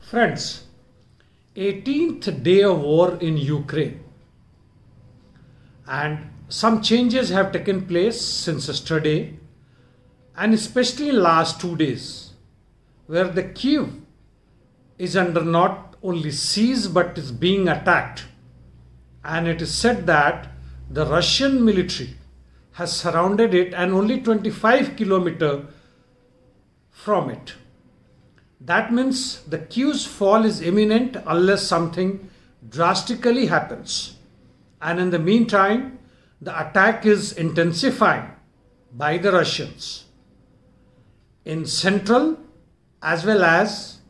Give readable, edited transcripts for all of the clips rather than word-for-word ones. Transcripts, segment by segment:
Friends, 18th day of war in Ukraine, and some changes have taken place since yesterday, and especially in last 2 days, where the Kiev is under not only siege but is being attacked, and it is said that the Russian military has surrounded it and only 25 kilometers from it. That means the Kiev's fall is imminent unless something drastically happens. And in the meantime, the attack is intensifying by the Russians in central as well as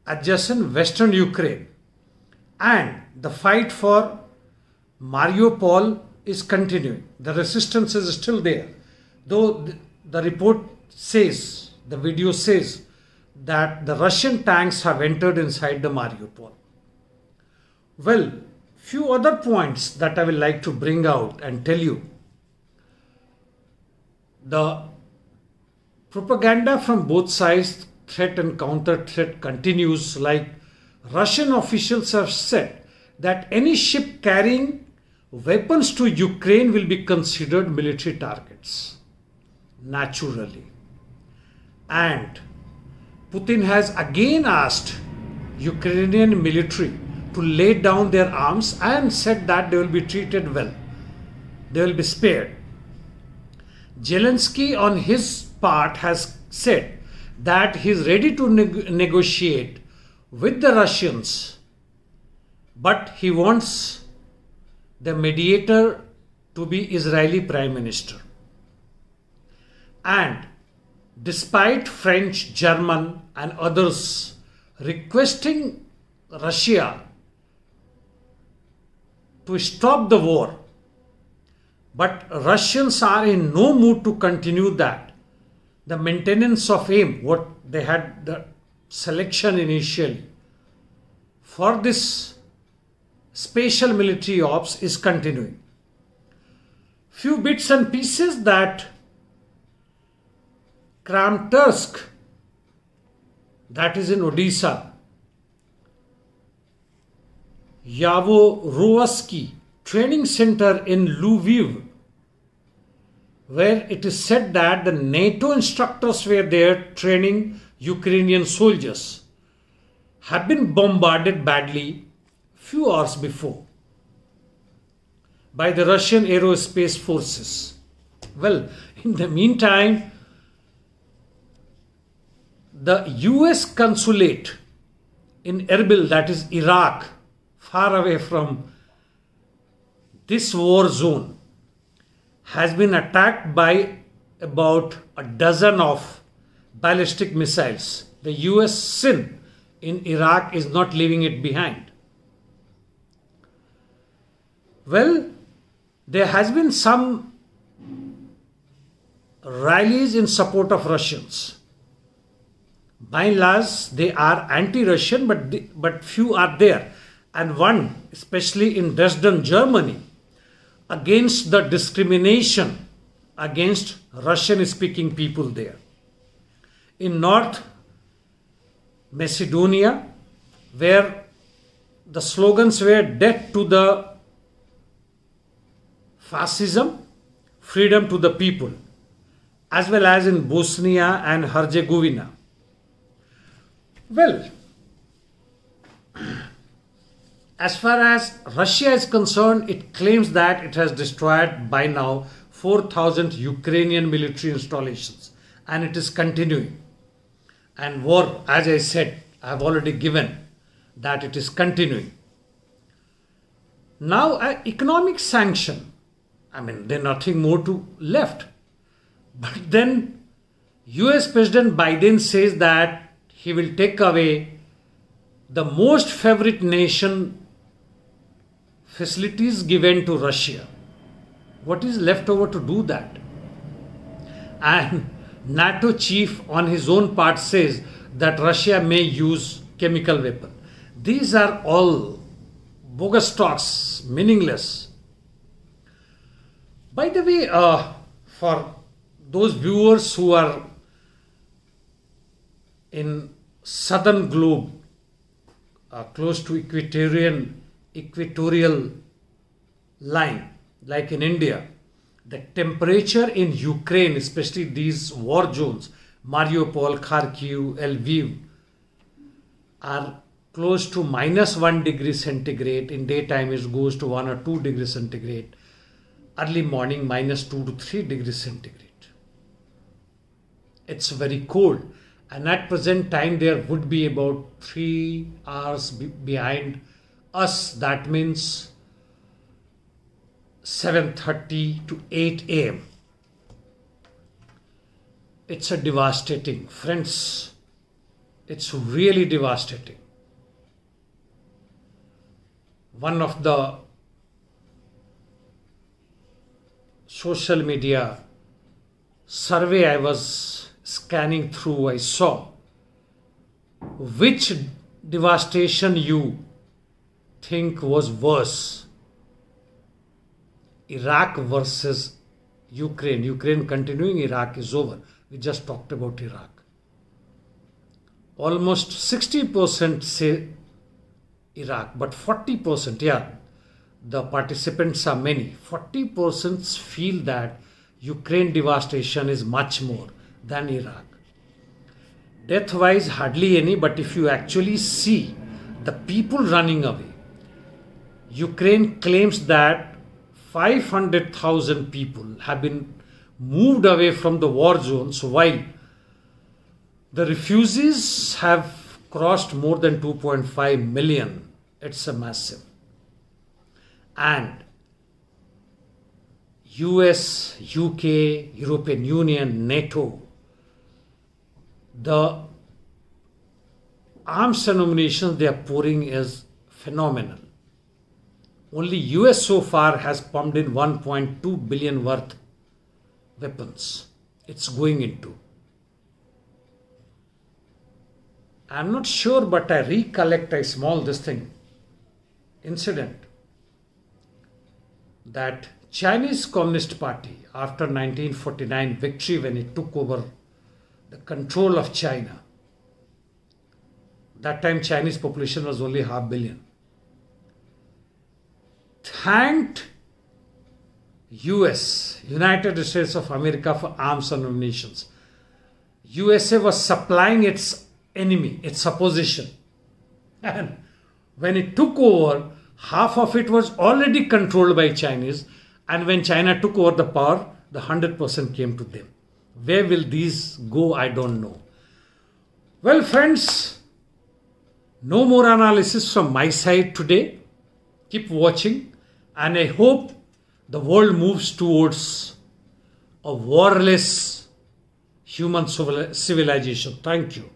adjacent western Ukraine. And the fight for Mariupol is continuing. The resistance is still there. Though the report says, the video says, that the Russian tanks have entered inside the Mariupol. Well, few other points that I will like to bring out and tell you. The propaganda from both sides, threat and counter threat, continues. Like Russian officials have said that any ship carrying weapons to Ukraine will be considered military targets, naturally. And Putin has again asked Ukrainian military to lay down their arms and said that they will be treated well. They will be spared. Zelensky on his part has said that he is ready to negotiate with the Russians, but he wants the mediator to be Israeli Prime Minister. And despite French, German and others requesting Russia to stop the war, but Russians are in no mood to continue that. The maintenance of aim, what they had the selection initially for this special military ops, is continuing. Few bits and pieces that Kramatorsk, that is in Odisha, Yavorovsky training center in Lviv, where it is said that the NATO instructors were there training Ukrainian soldiers, have been bombarded badly few hours before by the Russian aerospace forces. Well, in the meantime, the US consulate in Erbil, that is Iraq, far away from this war zone, has been attacked by about a dozen of ballistic missiles. The US sin in Iraq is not leaving it behind. Well, there has been some rallies in support of Russians. By and large, they are anti-Russian, but few are there. And one, especially in Dresden, Germany, against the discrimination against Russian-speaking people there. In North Macedonia, where the slogans were "Death to the fascism, freedom to the people," as well as in Bosnia and Herzegovina. Well, as far as Russia is concerned, it claims that it has destroyed by now 4,000 Ukrainian military installations, and it is continuing. And war, as I said, I have already given that it is continuing. Now, economic sanction, I mean, there's nothing more to left. But then US President Biden says that he will take away the most favorite nation facilities given to Russia. What is left over to do that? And NATO chief on his own part says that Russia may use chemical weapon. These are all bogus talks, meaningless. By the way, for those viewers who are in southern globe, close to equatorial line, like in India. The temperature in Ukraine, especially these war zones, Mariupol, Kharkiv, Lviv, are close to -1 degree centigrade. In daytime it goes to 1 or 2 degrees centigrade. Early morning -2 to 3 degrees centigrade. It's very cold, and at present time there would be about 3 hours behind us. That means 7:30 to 8 a.m. It's a devastating, friends. It's really devastating. One of the social media survey I was scanning through, I saw which devastation you think was worse. Iraq versus Ukraine. Ukraine continuing, Iraq is over. We just talked about Iraq. Almost 60% say Iraq, but 40%, yeah, the participants are many. 40% feel that Ukraine devastation is much more than Iraq. Death-wise, hardly any, but if you actually see the people running away, Ukraine claims that 500,000 people have been moved away from the war zones, while the refugees have crossed more than 2.5 million. It's a massive. And US, UK, European Union, NATO, the arms and ammunition they are pouring is phenomenal. Only US so far has pumped in 1.2 billion worth weapons. It's going into. I'm not sure, but I recollect a small incident that Chinese Communist Party, after 1949 victory when it took over the control of China, that time Chinese population was only 500 million, thanked US, United States of America, for arms and ammunition. USA was supplying its enemy, its opposition. And when it took over, half of it was already controlled by Chinese. And when China took over the power, the 100% came to them. Where will these go? I don't know. Well, friends, no more analysis from my side today. Keep watching. And I hope the world moves towards a warless human civilization. Thank you.